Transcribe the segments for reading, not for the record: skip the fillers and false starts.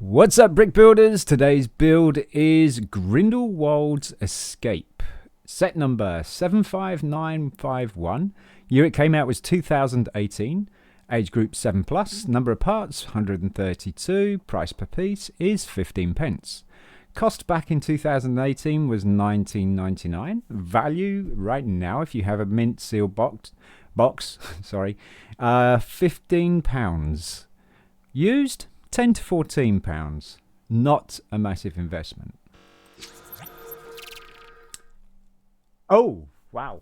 What's up, brick builders? Today's build is Grindelwald's Escape. Set number 75951. Year it came out was 2018. Age group 7+. Number of parts 132. Price per piece is 15 pence. Cost back in 2018 was 19.99. Value right now, if you have a mint seal box, sorry, £15. Used £10 to £14. Not a massive investment. Oh, wow.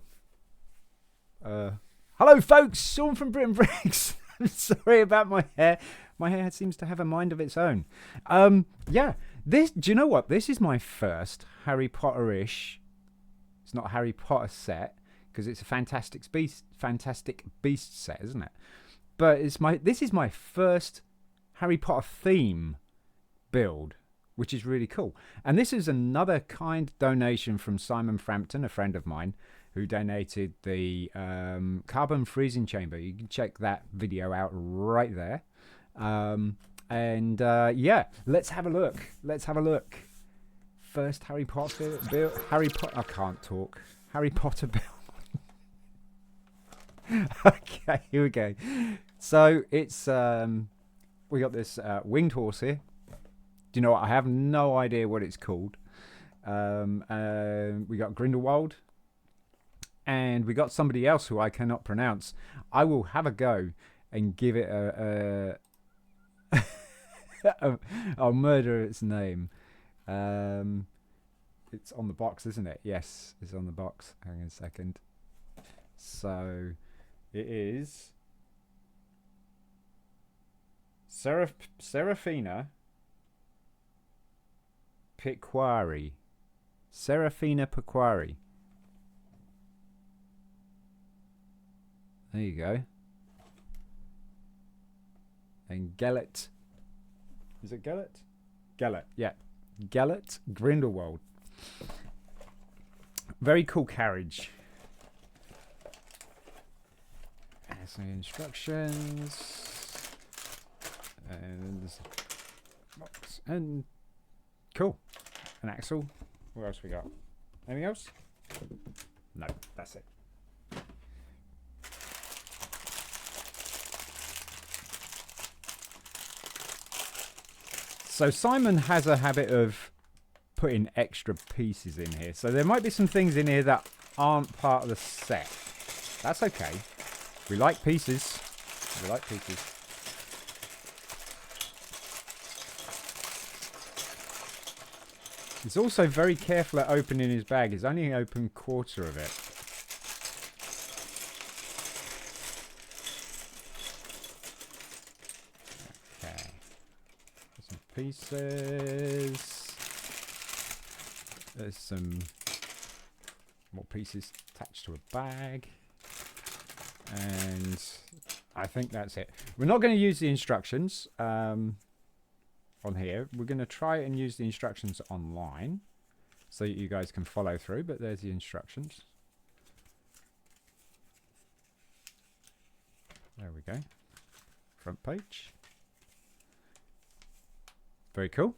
Hello, folks. Sean from BRIT'N Bricks. I'm sorry about my hair. My hair seems to have a mind of its own. Yeah. Do you know what? This is my first Harry Potter-ish. It's not a Harry Potter set because it's a Fantastic Beast set, isn't it? But this is my first Harry Potter theme build, which is really cool. And this is another kind donation from Simon Frampton, a friend of mine, who donated the carbon freezing chamber. You can check that video out right there. Yeah, let's have a look. First Harry Potter build. I can't talk. Harry Potter build. Okay, here we go. So it's we got this winged horse here. Do you know what? I have no idea what it's called. We got Grindelwald. And we got somebody else who I cannot pronounce. I will have a go and give it I'll murder its name. It's on the box, isn't it? Yes, it's on the box. Hang on a second. So it is Seraphina Piequery. Seraphina Piequery. There you go. And Gellert. Is it Gellert? Gellert, yeah. Gellert Grindelwald. Very cool carriage. There's some instructions. And there's a box. And cool. An axle. What else we got? Anything else? No, that's it. So Simon has a habit of putting extra pieces in here. So there might be some things in here that aren't part of the set. That's okay. We like pieces. We like pieces. He's also very careful at opening his bag. He's only opened a quarter of it. Okay. Some pieces. There's some more pieces attached to a bag. And I think that's it. We're not going to use the instructions on here. We're going to try and use the instructions online so that you guys can follow through, but there's the instructions. There we go. Front page. Very cool.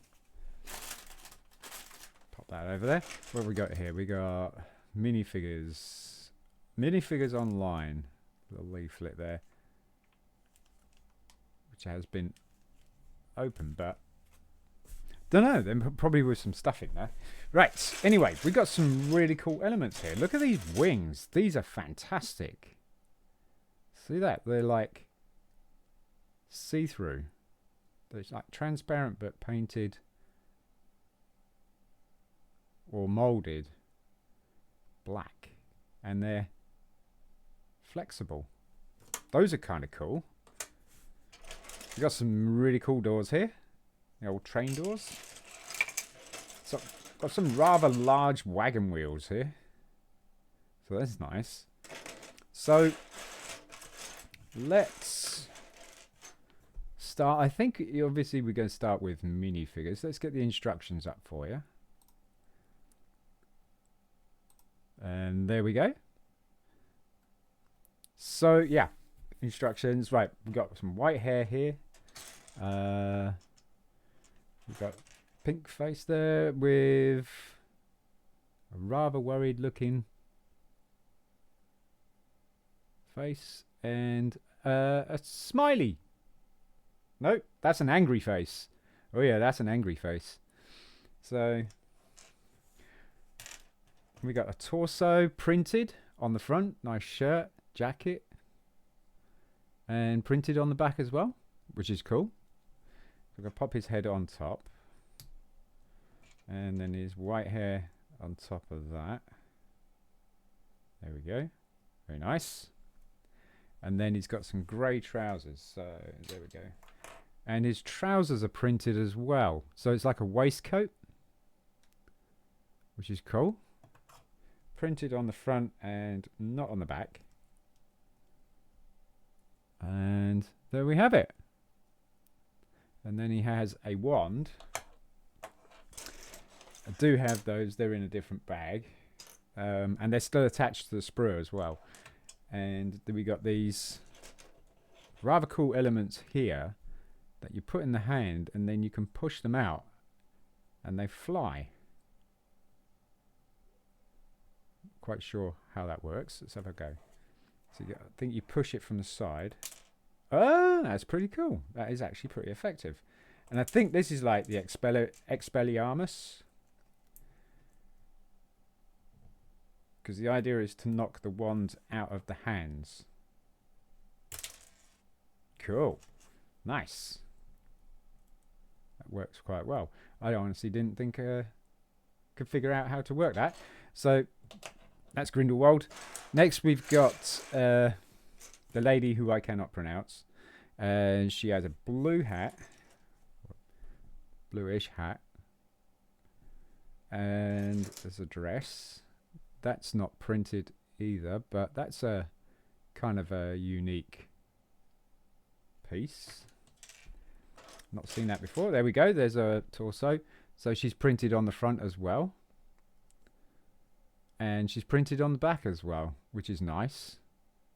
Pop that over there. What have we got here? We got minifigures. Minifigures online. Little leaflet there, which has been open, but don't know. There probably was some stuff in there. Right. Anyway, we got some really cool elements here. Look at these wings. These are fantastic. See that? They're like see-through. They're like transparent but painted or molded black, and they're flexible. Those are kind of cool. We got some really cool doors here. The old train doors. So got some rather large wagon wheels here. So that's nice. So let's start. I think obviously we're going to start with minifigures. Let's get the instructions up for you. And there we go. So yeah, instructions. Right, we've got some white hair here. got pink face there with a rather worried looking face and a smiley. No, that's an angry face. Oh yeah, that's an angry face. So we got a torso printed on the front, nice shirt, jacket, and printed on the back as well, which is cool. We're going to pop his head on top, and then his white hair on top of that. There we go, very nice. And then he's got some grey trousers, so there we go. And his trousers are printed as well, so it's like a waistcoat, which is cool. Printed on the front and not on the back. And there we have it. And then he has a wand. I do have those, they're in a different bag. And they're still attached to the sprue as well. And then we got these rather cool elements here that you put in the hand, and then you can push them out and they fly. Quite sure how that works. Let's have a go. So I think you push it from the side. Oh, that's pretty cool. That is actually pretty effective. And I think this is like the Expelliarmus, because the idea is to knock the wand out of the hands. Cool. Nice. That works quite well. I honestly didn't think I could figure out how to work that. So that's Grindelwald. Next we've got the lady who I cannot pronounce. And she has a blue hat. Bluish hat. And there's a dress. That's not printed either, but that's a kind of a unique piece. Not seen that before. There we go. There's a torso. So she's printed on the front as well. And she's printed on the back as well, which is nice.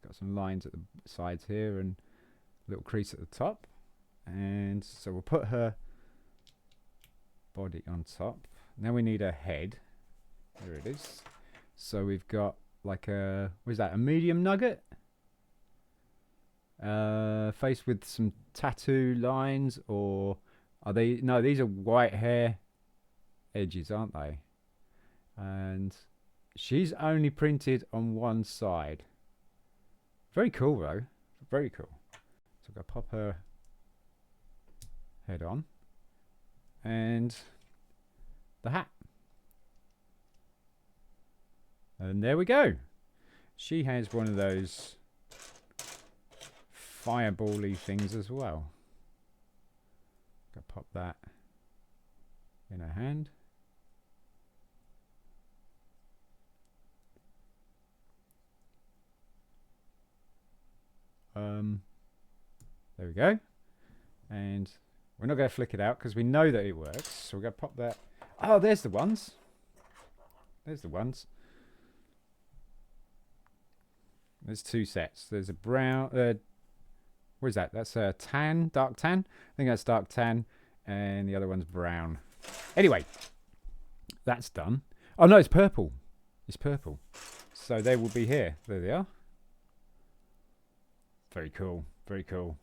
Got some lines at the sides here and a little crease at the top. And so we'll put her body on top. Now we need her head. There it is. So we've got like a, what is that, a medium nugget? Face with some tattoo lines, or are they, no, these are white hair edges, aren't they? And she's only printed on one side. Very cool though, very cool. So I'm going to pop her head on and the hat. And there we go. She has one of those fireball-y things as well. Gotta pop that in her hand. There we go. And we're not going to flick it out because we know that it works. So we're going to pop that. Oh, there's the ones. There's the ones. There's two sets. There's a brown. What is that? That's a tan, dark tan. I think that's dark tan, and the other one's brown. Anyway, that's done. Oh no, it's purple. It's purple. So they will be here. There they are. Very cool. Very cool.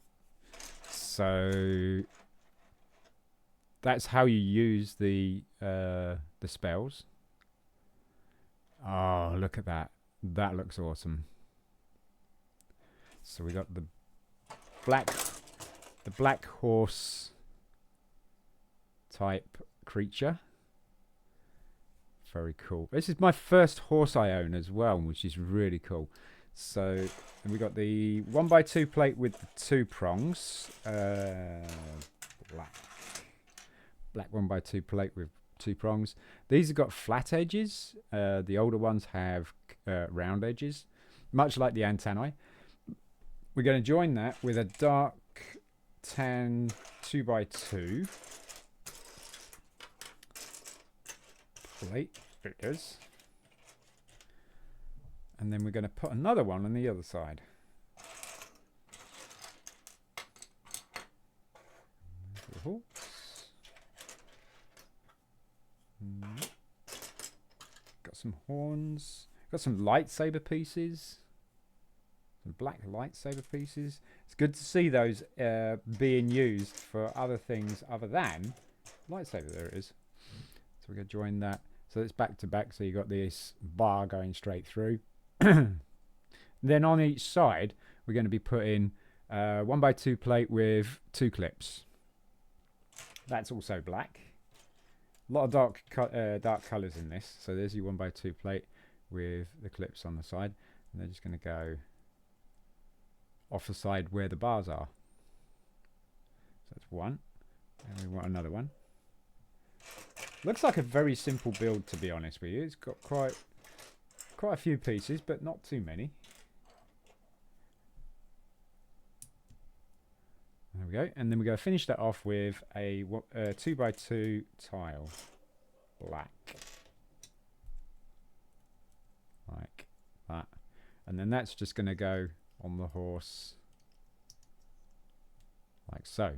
So that's how you use the spells. Oh, look at that. That looks awesome. So we got the black horse type creature. Very cool. This is my first horse I own as well, which is really cool. So we got the 1x2 plate with the 2 prongs. Black 1x2 plate with 2 prongs. These have got flat edges. The older ones have round edges, much like the antennae. We're going to join that with a dark tan 2x2 plate. There it is. And then we're going to put another one on the other side. some horns. Got some lightsaber pieces. Some black lightsaber pieces. It's good to see those being used for other things other than lightsaber. There it is. So we're going to join that. So it's back to back. So you got this bar going straight through. Then on each side, we're going to be putting 1x2 plate with 2 clips. That's also black. A lot of dark colours in this. So there's your 1x2 plate with the clips on the side. And they're just going to go off the side where the bars are. So that's one. And we want another one. Looks like a very simple build, to be honest with you. It's got quite a few pieces, but not too many. There we go. And then we're going to finish that off with a 2x2 tile. Black. Like that. And then that's just going to go on the horse. Like so.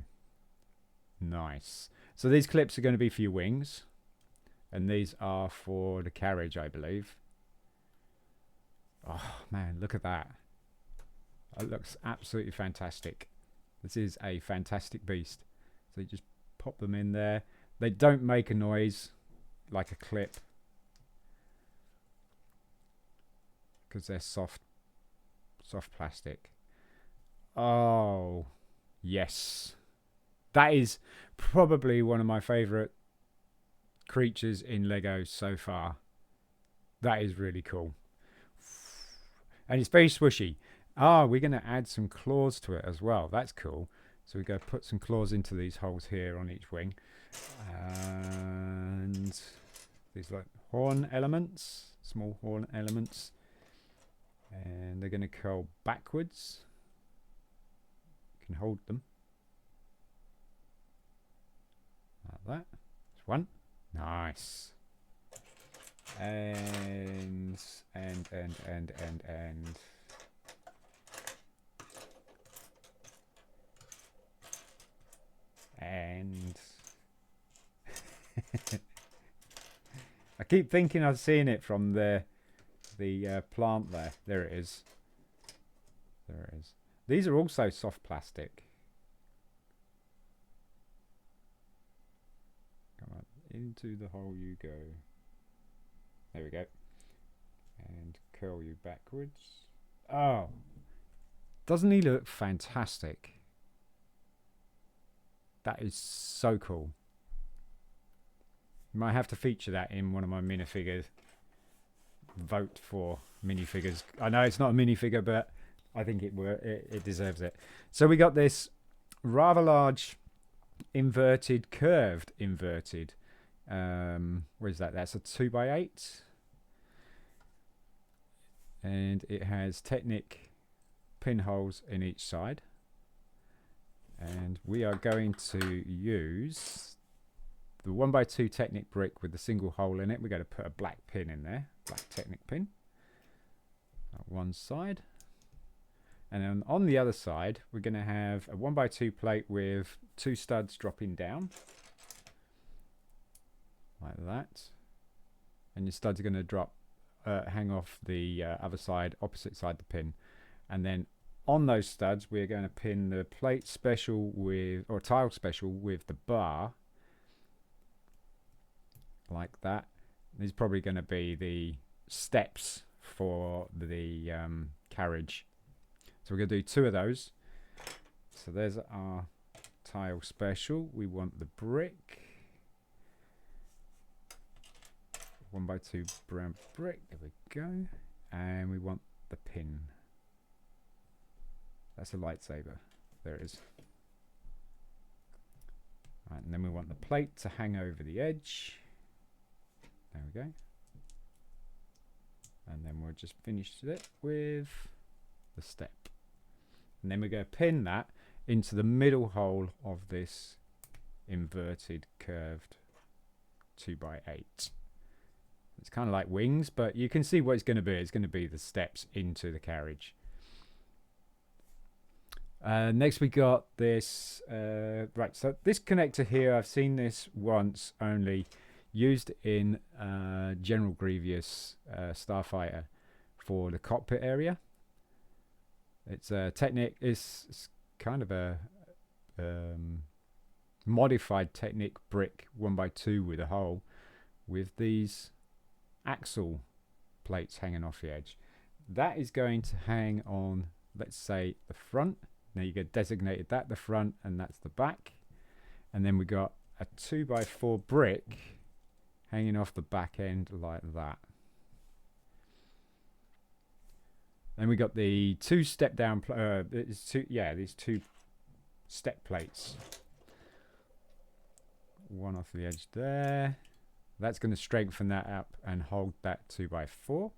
Nice. So these clips are going to be for your wings. And these are for the carriage, I believe. Oh, man, look at that. It looks absolutely fantastic. This is a fantastic beast. So you just pop them in there. They don't make a noise like a clip, because they're soft plastic. Oh, yes. That is probably one of my favourite creatures in Lego so far. That is really cool. And it's very swishy. We're going to add some claws to it as well. That's cool. So we're going to put some claws into these holes here on each wing. And these like horn elements, small horn elements. And they're going to curl backwards. You can hold them. Like that. That's one. Nice. And I keep thinking I've seen it from the plant there. There it is. There it is. These are also soft plastic. Come on, into the hole you go. There we go. And curl you backwards. Oh, doesn't he look fantastic? That is so cool. Might have to feature that in one of my minifigures. Vote for minifigures. I know it's not a minifigure, but I think it deserves it. So we got this rather large curved inverted. Where is that? That's a 2x8. And it has Technic pinholes in each side. And we are going to use the 1x2 Technic brick with the single hole in it. We're going to put a black pin in there, black Technic pin, on one side. And then on the other side, we're going to have a 1x2 plate with 2 studs dropping down, like that. And your studs are going to drop, hang off the other side, opposite side the pin. And then on those studs, we're going to pin the plate special with, or tile special with the bar, like that. These are probably going to be the steps for the carriage. So we're going to do 2 of those. So there's our tile special. We want the brick. 1x2 brown brick. There we go. And we want the pin. That's a lightsaber. There it is. Right, and then we want the plate to hang over the edge. There we go. And then we'll just finish it with the step. And then we're going to pin that into the middle hole of this inverted curved 2x8. It's kind of like wings, but you can see what it's going to be. It's going to be the steps into the carriage. Next we got this, right, so this connector here, I've seen this once only. used in General Grievous Starfighter for the cockpit area. It's a Technic. It's kind of a modified Technic brick 1x2 with a hole, with these axle plates hanging off the edge. That is going to hang on, let's say, the front. Now you get designated that the front, and that's the back. And then we got a 2x4 brick hanging off the back end like that. Then we got the two step down, these two step plates. One off the edge there. That's going to strengthen that up and hold that 2x4.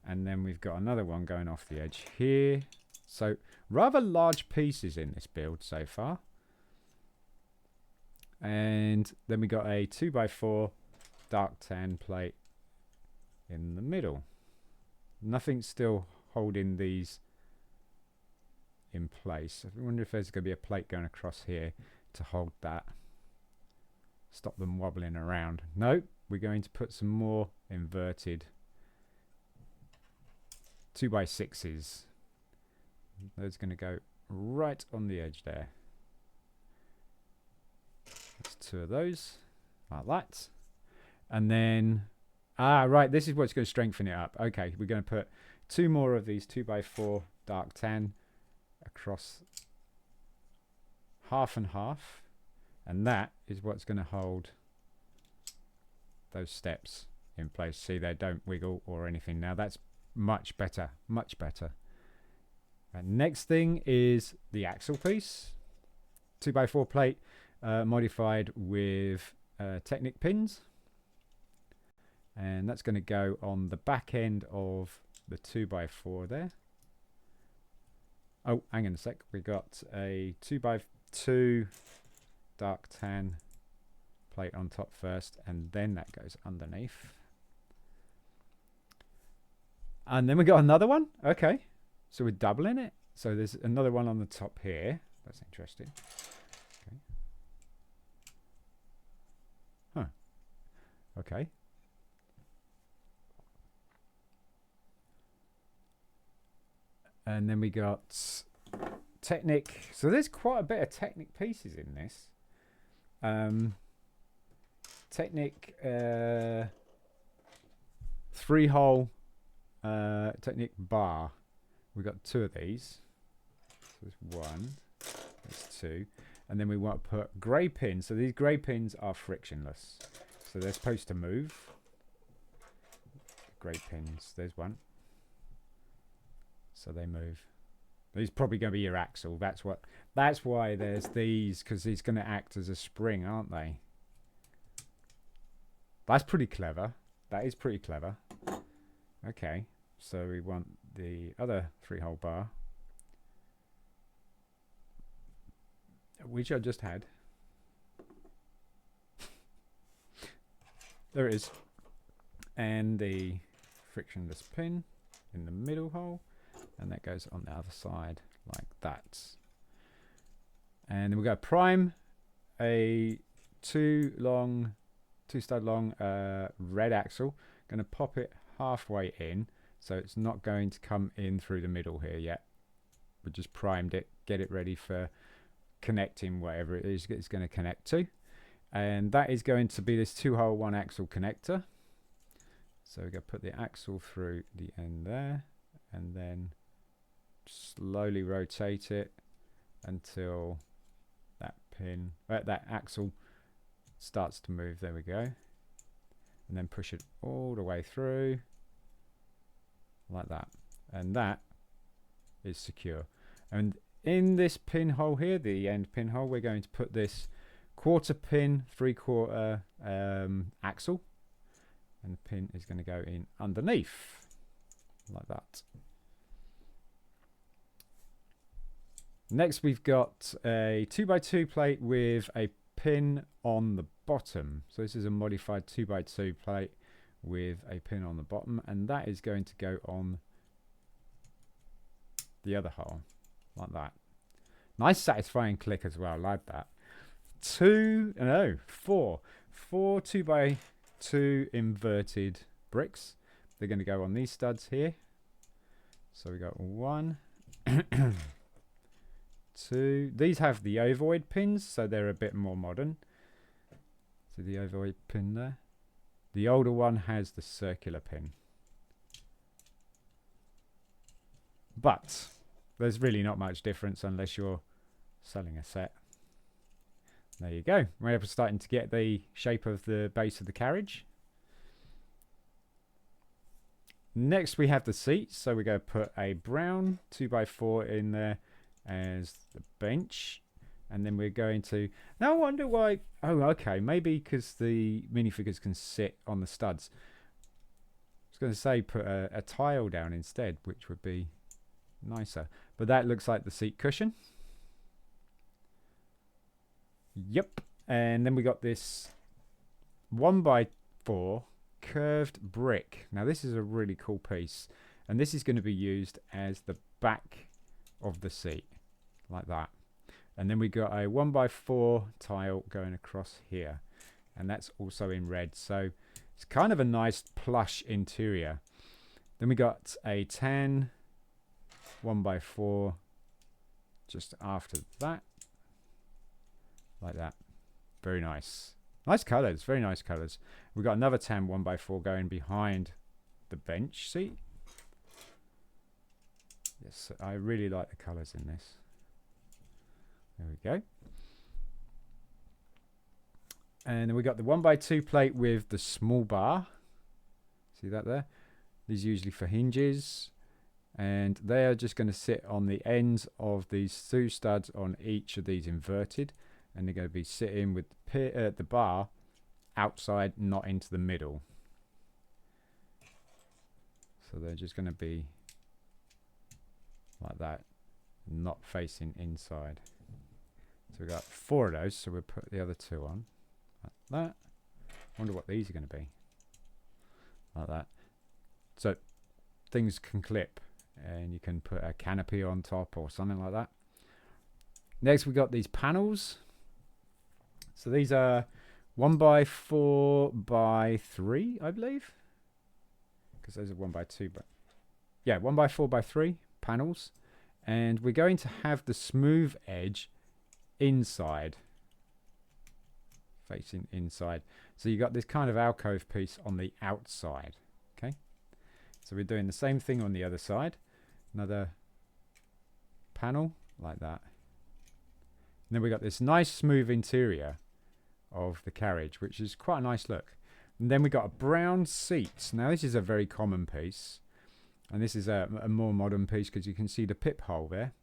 And then we've got another one going off the edge here. So rather large pieces in this build so far. And then we got a 2x4 dark tan plate in the middle. Nothing's still holding these in place. I wonder if there's going to be a plate going across here to hold that. Stop them wobbling around. Nope, we're going to put some more inverted 2x6s. Those going to go right on the edge there. That's two of those, like that. And then, right, this is what's going to strengthen it up. Okay, we're going to put two more of these 2x4 dark tan across half and half. And that is what's going to hold those steps in place. See, they don't wiggle or anything. Now that's much better, much better. And next thing is the axle piece. 2x4 plate modified with Technic pins. And that's going to go on the back end of the 2x4 there. Oh, hang on a sec. We got a 2x2 dark tan plate on top first, and then that goes underneath. And then we got another one. Okay, so we're doubling it. So there's another one on the top here. That's interesting. Okay. Huh. Okay. And then we got Technic. So there's quite a bit of Technic pieces in this. Technic 3-hole Technic bar. We got two of these. So there's one, there's two, and then we want to put grey pins. So these grey pins are frictionless, so they're supposed to move. Grey pins. There's one. So they move. These probably going to be your axle. That's why there's these, because these going to act as a spring, aren't they? That's pretty clever. That is pretty clever. Okay, so we want the other 3-hole bar, which I just had. There it is. And the frictionless pin in the middle hole. And that goes on the other side like that. And then we've got prime a 2 stud long red axle. Going to pop it halfway in, so it's not going to come in through the middle here yet. We just primed it, get it ready for connecting whatever it is it's going to connect to. And that is going to be this 2-hole 1-axle connector. So we're going to put the axle through the end there, and then slowly rotate it until that that axle starts to move. There we go. And then push it all the way through like that, and that is secure. And in this pinhole here, the end pinhole, we're going to put this 1/4 pin 3/4 axle, and the pin is going to go in underneath like that. Next, we've got a 2x2 plate with a pin on the bottom. So this is a modified 2x2 plate with a pin on the bottom, and that is going to go on the other hole like that. Nice satisfying click as well, like that. Four 2x2 2 inverted bricks. They're going to go on these studs here. So we got 1, 2. These have the ovoid pins, so they're a bit more modern. So the ovoid pin there. The older one has the circular pin. But there's really not much difference unless you're selling a set. There you go. We're starting to get the shape of the base of the carriage. Next we have the seats. So we're going to put a brown 2x4 in there as the bench. And then we're going to... Now I wonder why... Oh, okay. Maybe because the minifigures can sit on the studs. I was going to say put a tile down instead, which would be nicer. But that looks like the seat cushion. Yep. And then we got this 1x4 curved brick. Now this is a really cool piece. And this is going to be used as the back of the seat. Like that. And then we got a 1x4 tile going across here. And that's also in red. So it's kind of a nice plush interior. Then we got a tan 1x4 just after that. Like that. Very nice. Nice colours. Very nice colours. We've got another tan 1x4 going behind the bench seat. Yes, I really like the colours in this. There we go. And then we got the 1x2 plate with the small bar. See that there? These are usually for hinges. And they are just going to sit on the ends of these 2 studs on each of these inverted. And they're going to be sitting with the bar outside, not into the middle. So they're just going to be like that, not facing inside. So we've got 4 of those, so we'll put the other 2 on. Like that. Wonder what these are going to be. Like that. So things can clip, and you can put a canopy on top or something like that. Next we got these panels. So these are 1x4x3, I believe. Because those are 1x2, but yeah, 1x4x3 panels. And we're going to have the smooth edge inside, facing inside. So you got this kind of alcove piece on the outside. Okay, so we're doing the same thing on the other side. Another panel like that. And then we got this nice smooth interior of the carriage, which is quite a nice look. And then we got a brown seat. Now this is a very common piece, and this is a more modern piece because you can see the pip hole there,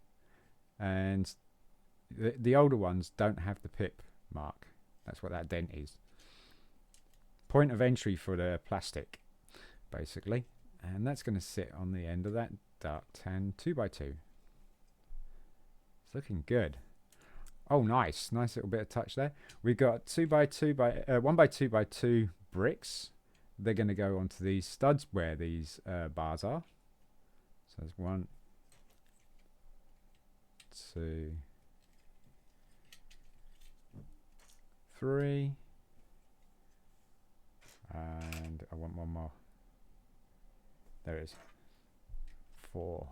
and the older ones don't have the pip mark. That's what that dent is. Point of entry for the plastic, basically. And that's going to sit on the end of that dark tan 2x2. It's looking good. Oh, nice. Nice little bit of touch there. We've got 1x2x2 bricks. They're going to go onto these studs where these bars are. So there's 1, 2, 3, and I want 1 more. There it is. 4.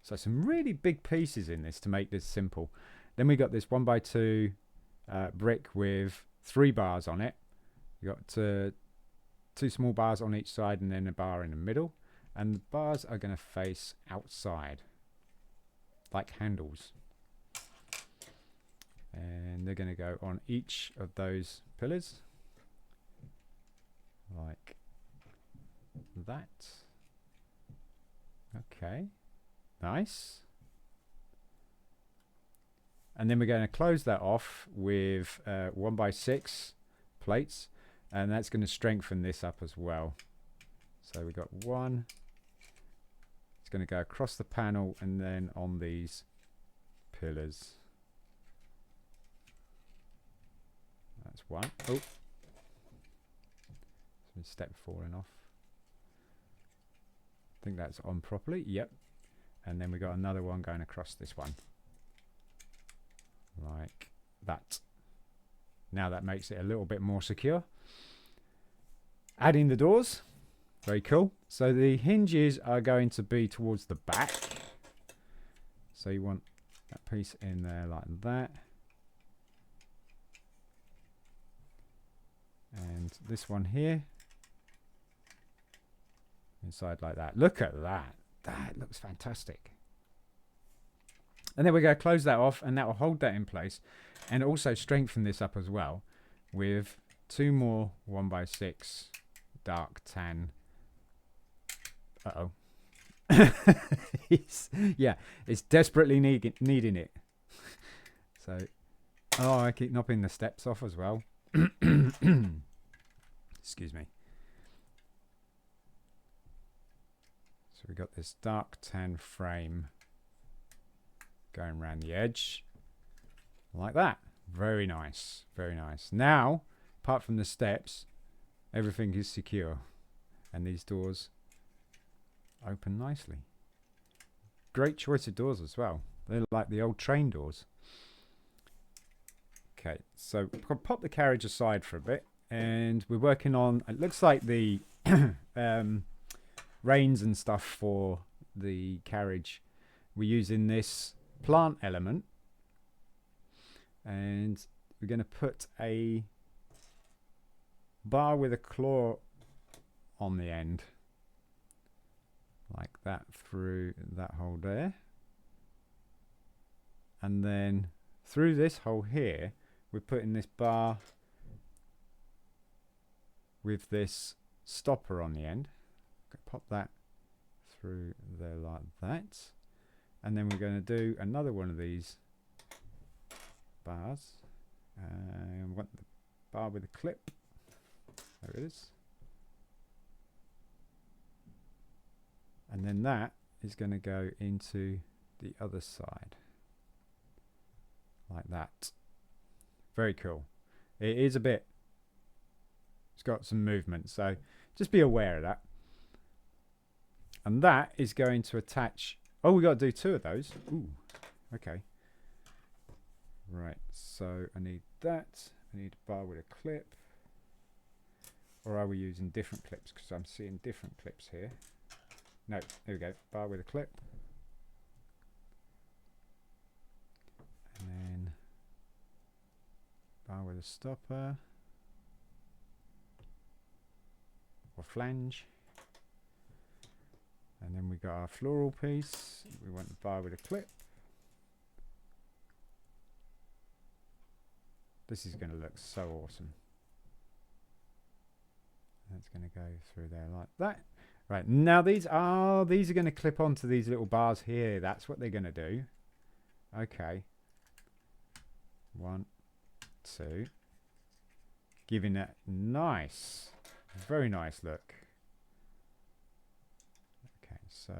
So some really big pieces in this to make this simple. Then we got this 1x2 brick with 3 bars on it. You got 2 small bars on each side and then a bar in the middle. And the bars are going to face outside, like handles. And they're going to go on each of those pillars, like that. Okay, nice. And then we're going to close that off with 1x6 plates, and that's going to strengthen this up as well. So we got 1. It's going to go across the panel and then on these pillars. That's 1. Oh, step falling off. I think that's on properly. Yep. And then we got another one going across this one, like that. Now that makes it a little bit more secure. Adding the doors. Very cool. So the hinges are going to be towards the back. So you want that piece in there like that. And this one here. Inside like that. Look at that. That looks fantastic. And then we're going to close that off, and that will hold that in place. And also strengthen this up as well with 2 more 1x6 dark tan. Uh-oh. It's desperately needing it. So, I keep knocking the steps off as well. Excuse me. So we got this dark tan frame going around the edge like that. Very nice, very nice. Now, apart from the steps, everything is secure, and these doors open nicely. Great choice of doors as well. They're like the old train doors. Okay, so I'll pop the carriage aside for a bit, and we're working on, it looks like the reins and stuff for the carriage. We're using this plant element, and we're going to put a bar with a claw on the end like that through that hole there, and then through this hole here we're putting this bar with this stopper on the end. Pop that through there like that, and then we're going to do another one of these bars. We want the bar with a clip. There it is. And then that is going to go into the other side like that. Very cool. It is a bit, it's got some movement, so just be aware of that. And that is going to attach, oh, we got to do 2 of those. Ooh, okay. Right, so I need that. I need a bar with a clip. Or are we using different clips? Because I'm seeing different clips here. No, there we go. Bar with a clip. And then bar with a stopper. Or flange. And then we got our floral piece. We want the bar with a clip. This is going to look so awesome. That's going to go through there like that. Right, now these are going to clip onto these little bars here. That's what they're going to do. Okay. 1, 2. Giving that nice, very nice look. Okay, so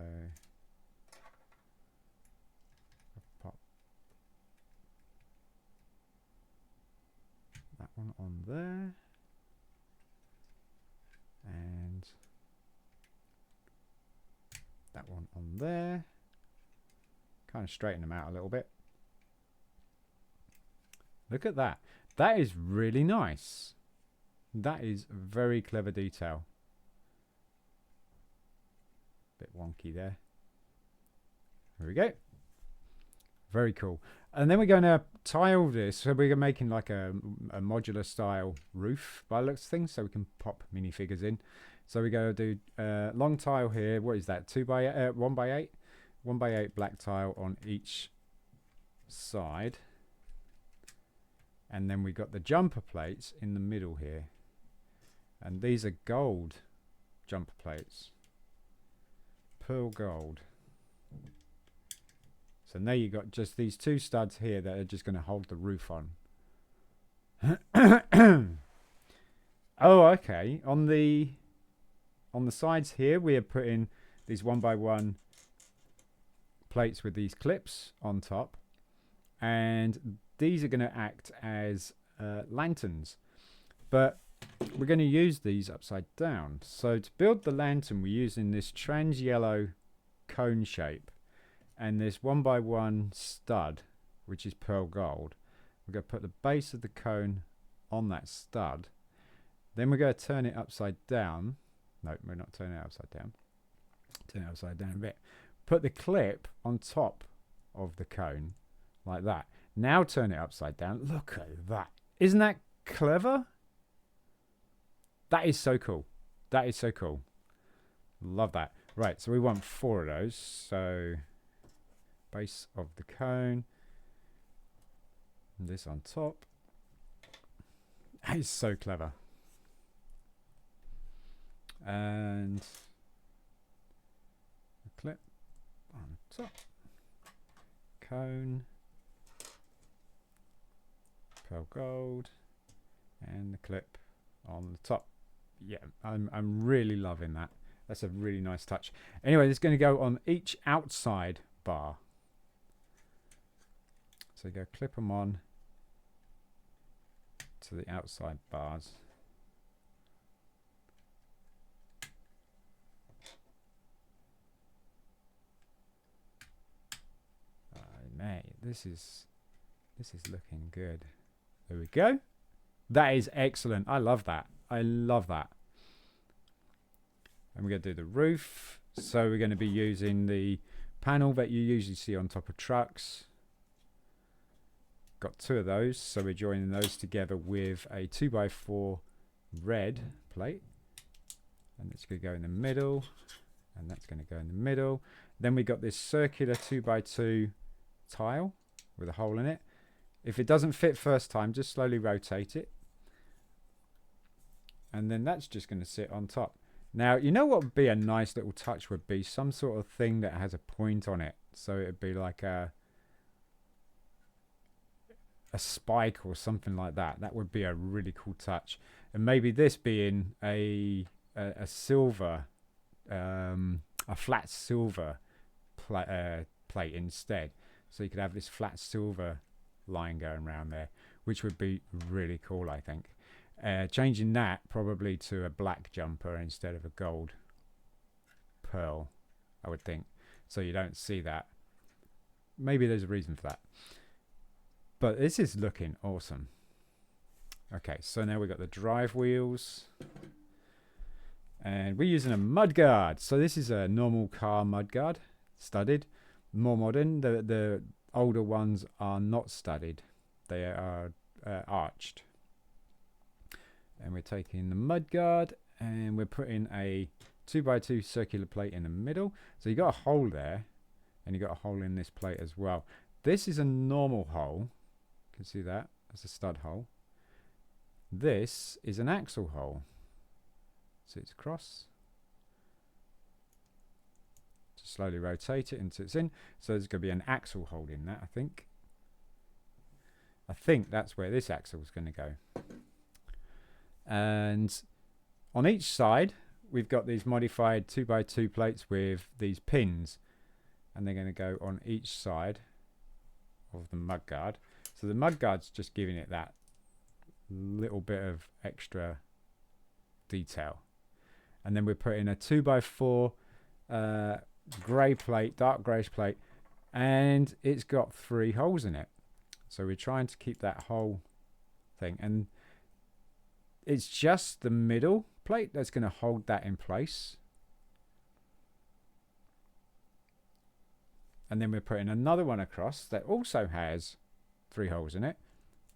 pop that one on there. And that one on there. Kind of straighten them out a little bit. Look at that. That is really nice. That is very clever detail. Bit wonky there. There we go. Very cool. And then we're going to tile this. So we're making like a modular style roof by the looks of things, so we can pop minifigures in. So we're going to do long tile here. What is that? 1x8? 1x8 black tile on each side. And then we got the jumper plates in the middle here. And these are gold jumper plates. Pearl gold. So now you got just these 2 studs here that are just going to hold the roof on. Oh, okay. On the sides here, we are putting these 1x1 plates with these clips on top, and these are going to act as lanterns. But we're going to use these upside down. So to build the lantern, we're using this trans yellow cone shape. And this 1x1 stud, which is pearl gold. We're going to put the base of the cone on that stud. Then we're going to turn it upside down. No, we're not turning it upside down. Turn it upside down a bit. Put the clip on top of the cone like that. Now turn it upside down. Look at that. Isn't that clever? That is so cool. That is so cool. Love that. Right, so we want 4 of those. So base of the cone. And this on top. That is so clever. And a clip on top. Cone. Pearl gold. And the clip on the top. Yeah, I'm really loving that. That's a really nice touch. Anyway, it's going to go on each outside bar. So you go clip them on to the outside bars. Oh, mate, this is looking good. There we go. That is excellent. I love that. I love that. And we're going to do the roof. So we're going to be using the panel that you usually see on top of trucks. Got 2 of those, so we're joining those together with a 2x4 red plate. And it's going to go in the middle. And that's going to go in the middle. Then we got this circular 2x2 tile with a hole in it. If it doesn't fit first time, just slowly rotate it. And then that's just going to sit on top. Now, you know what would be a nice little touch would be some sort of thing that has a point on it. So it would be like a spike or something like that. That would be a really cool touch. And maybe this being a silver, a flat silver plate instead. So you could have this flat silver line going around there, which would be really cool, I think. Changing that probably to a black jumper instead of a gold pearl, I would think. So you don't see that. Maybe there's a reason for that. But this is looking awesome. Okay, so now we've got the drive wheels. And we're using a mudguard. So this is a normal car mudguard, studded. More modern. The older ones are not studded. They are arched. And we're taking the mudguard and we're putting a 2x2 circular plate in the middle. So you got a hole there and you got a hole in this plate as well. This is a normal hole. You can see that as a stud hole. This is an axle hole. Sits across. Just slowly rotate it until it's in. So there's going to be an axle hole in that, I think. I think that's where this axle is going to go. And on each side, we've got these modified 2x2 plates with these pins. And they're going to go on each side of the mudguard. So the mudguard's just giving it that little bit of extra detail. And then we're putting a 2x4 grey plate, dark greyish plate. And it's got 3 holes in it. So we're trying to keep that whole thing. And it's just the middle plate that's going to hold that in place. And then we're putting another one across that also has 3 holes in it.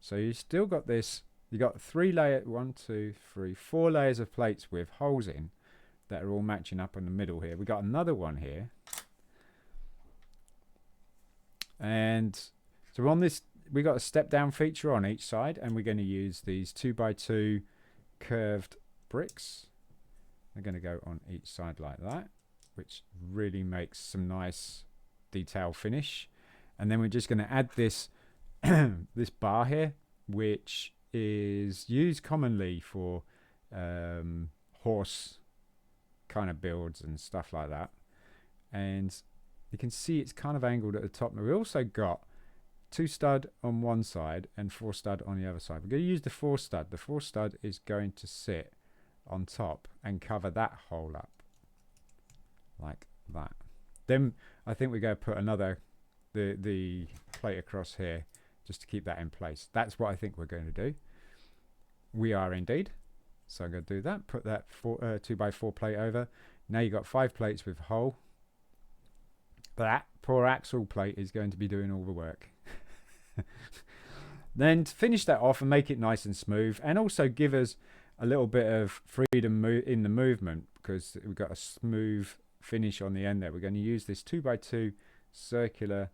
So you still got this, you got 3 layers, 1, 2, 3, 4 layers of plates with holes in that are all matching up in the middle here. We got another one here. And so on this, we got a step down feature on each side, and we're going to use these 2x2 curved bricks. They're going to go on each side like that, which really makes some nice detail finish. And then we're just going to add this this bar here, which is used commonly for horse kind of builds and stuff like that. And you can see it's kind of angled at the top. Now we also got 2 stud on one side and 4 stud on the other side. We're going to use the 4 stud. The 4 stud is going to sit on top and cover that hole up like that. Then I think we're going to put another the plate across here just to keep that in place. That's what I think we're going to do. We are indeed. So I'm going to do that. Put that 2x4 plate over. Now you've got 5 plates with hole. That poor axle plate is going to be doing all the work. Then to finish that off and make it nice and smooth, and also give us a little bit of freedom in the movement, because we've got a smooth finish on the end there. We're going to use this 2x2 circular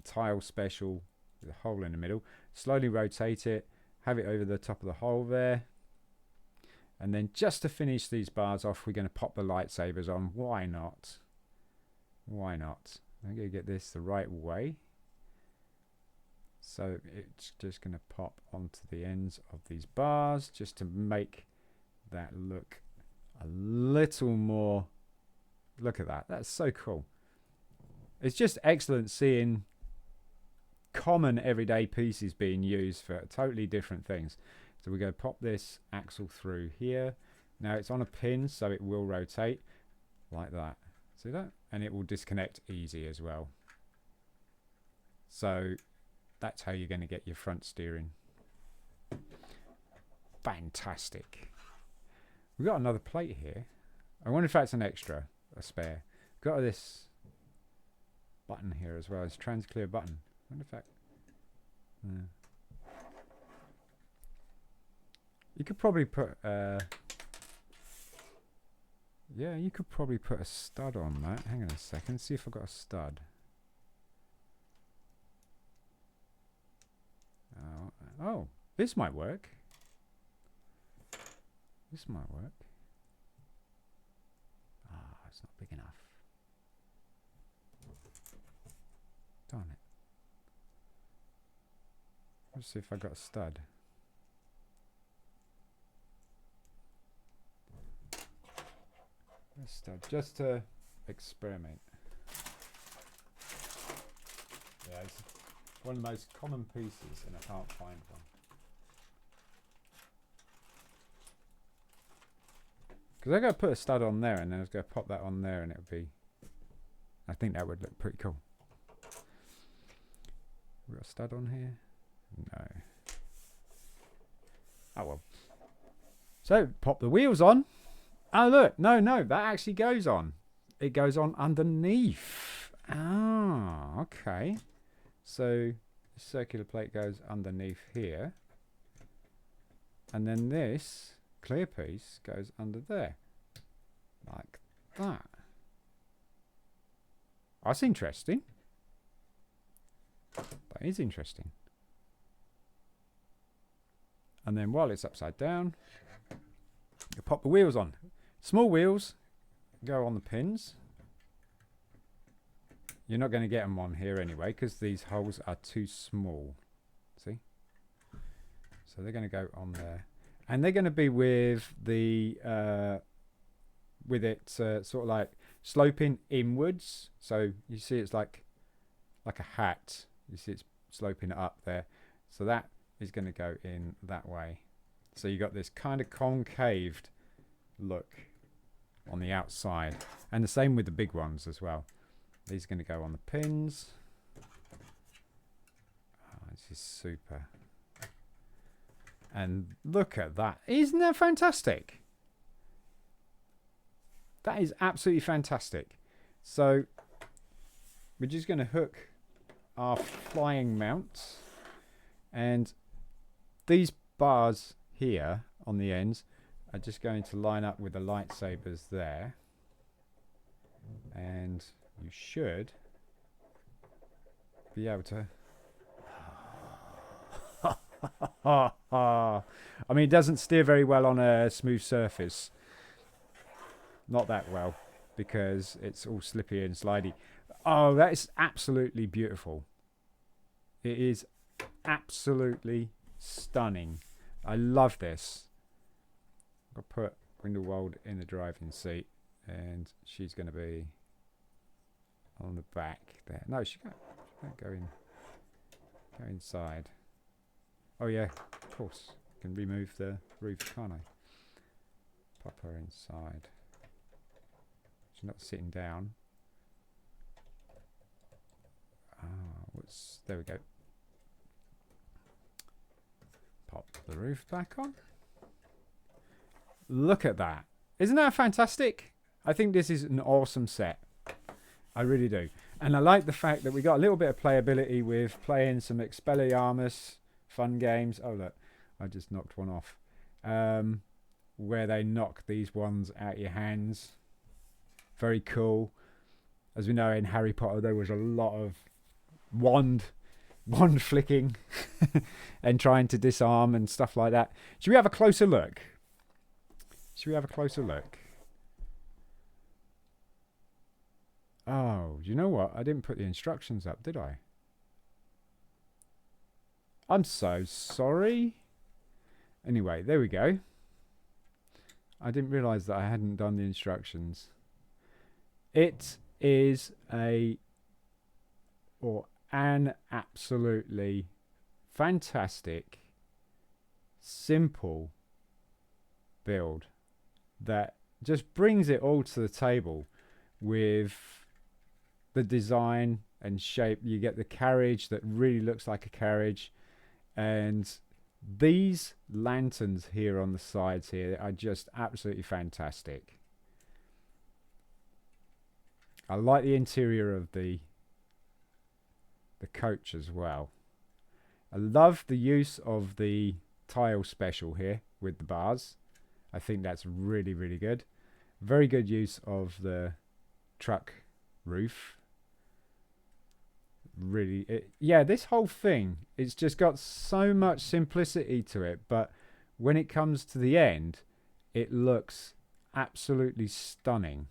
tile special with a hole in the middle. Slowly rotate it, have it over the top of the hole there. And then just to finish these bars off, we're going to pop the lightsabers on. Why not? Why not? I'm going to get this the right way. So it's just going to pop onto the ends of these bars just to make that look a little more. Look at that. That's so cool. It's just excellent seeing common everyday pieces being used for totally different things. So we're going to pop this axle through here. Now it's on a pin, so it will rotate like that. See that? And it will disconnect easy as well. So that's how you're going to get your front steering. Fantastic. We've got another plate here. I wonder if that's an extra, a spare. Got this button here as well. It's a trans-clear button. I wonder if that... You could probably put... yeah, you could probably put a stud on that. Hang on a second. See if I've got a stud. Oh, this might work. This might work. Ah, it's not big enough. Darn it. Let's see if I got a stud. A stud, just to experiment. Yeah, it's one of the most common pieces and I can't find one. Because I got to put a stud on there and then I was going to pop that on there and it would be... I think that would look pretty cool. We got a stud on here? No. Oh well. So, pop the wheels on. Oh look, no, that actually goes on. It goes on underneath. Ah, okay. So the circular plate goes underneath here. And then this clear piece goes under there. Like that. That's interesting. That is interesting. And then while it's upside down, you pop the wheels on. Small wheels go on the pins. You're not going to get them on here anyway because these holes are too small. See? So they're going to go on there. And they're going to be with the with it sort of like sloping inwards. So you see it's like a hat. You see it's sloping up there. So that is going to go in that way. So you got this kind of concaved look on the outside, and the same with the big ones as well. These are going to go on the pins. Oh, this is super. And look at that. Isn't that fantastic? That is absolutely fantastic. So we're just going to hook our flying mounts, and these bars here on the ends are just going to line up with the lightsabers there, and you should be able to I mean, it doesn't steer very well on a smooth surface, not that well, because it's all slippy and slidey. Oh, that is absolutely beautiful. It is absolutely stunning. I love this. I'll put Grindelwald in the driving seat, and she's going to be on the back there. No, she can't go in. Go inside. Oh yeah, of course. I can remove the roof, can't I? Pop her inside. She's not sitting down. There we go. Pop the roof back on. Look at that. Isn't that fantastic? I think this is an awesome set. I really do. And I like the fact that we got a little bit of playability with playing some Expelliarmus fun games. Oh, look, I just knocked one off. Where they knock these ones out your hands. Very cool. As we know, in Harry Potter, there was a lot of wand flicking and trying to disarm and stuff like that. Should we have a closer look? Oh, you know what? I didn't put the instructions up, did I? I'm so sorry. Anyway, there we go. I didn't realise that I hadn't done the instructions. It is an absolutely fantastic, simple build that just brings it all to the table with the design and shape. You get the carriage that really looks like a carriage, and these lanterns here on the sides here are just absolutely fantastic. I like the interior of the coach as well. I love the use of the tile special here with the bars. I think that's really, really good. Very good use of the truck roof. Really, yeah, this whole thing, it's just got so much simplicity to it, but when it comes to the end, it looks absolutely stunning.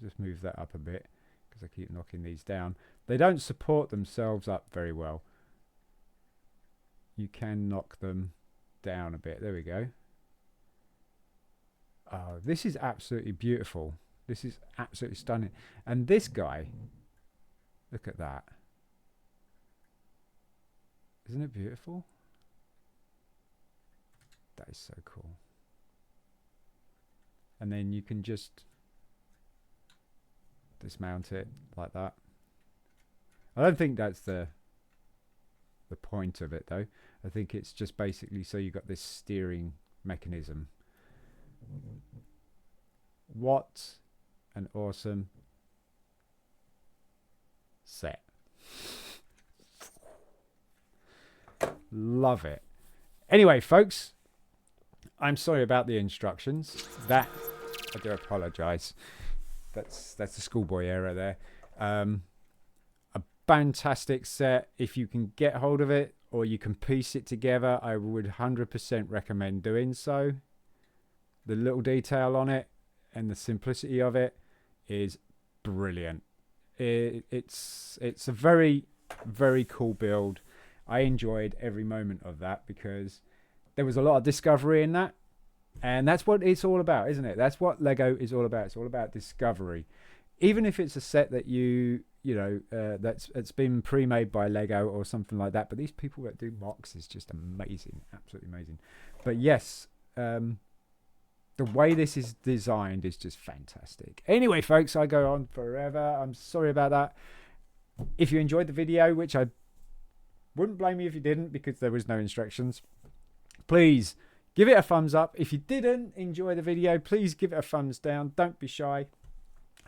Just move that up a bit because I keep knocking these down. They don't support themselves up very well. You can knock them down a bit. There we go. Oh, this is absolutely beautiful. This is absolutely stunning. And this guy, look at that. Isn't it beautiful? That is so cool. And then you can just dismount it like that. I don't think that's the point of it though. I think it's just basically so you got this steering mechanism. What an awesome set. Love it. Anyway, folks, I'm sorry about the instructions. I do apologize. That's a schoolboy error there. A fantastic set. If you can get hold of it or you can piece it together, I would 100% recommend doing so. The little detail on it and the simplicity of it is brilliant. It's a very, very cool build. I enjoyed every moment of that because there was a lot of discovery in that. And that's what it's all about, isn't it? That's what Lego is all about. It's all about discovery. Even if it's a set that it's been pre-made by Lego or something like that. But these people that do mocks is just amazing. Absolutely amazing. But yes, the way this is designed is just fantastic. Anyway, folks, I go on forever. I'm sorry about that. If you enjoyed the video, which I wouldn't blame you if you didn't because there was no instructions, please give it a thumbs up. If you didn't enjoy the video, please give it a thumbs down. Don't be shy.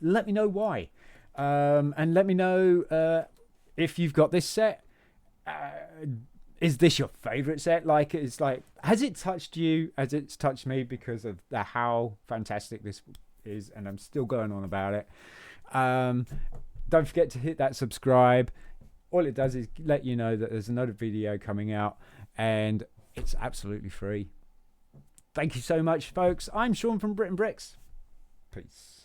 Let me know why. And let me know if you've got this set. Is this your favorite set? Has it touched you as it's touched me because of how fantastic this is? And I'm still going on about it. Don't forget to hit that subscribe. All it does is let you know that there's another video coming out and it's absolutely free. Thank you so much, folks. I'm Sean from BRIT'N. Peace.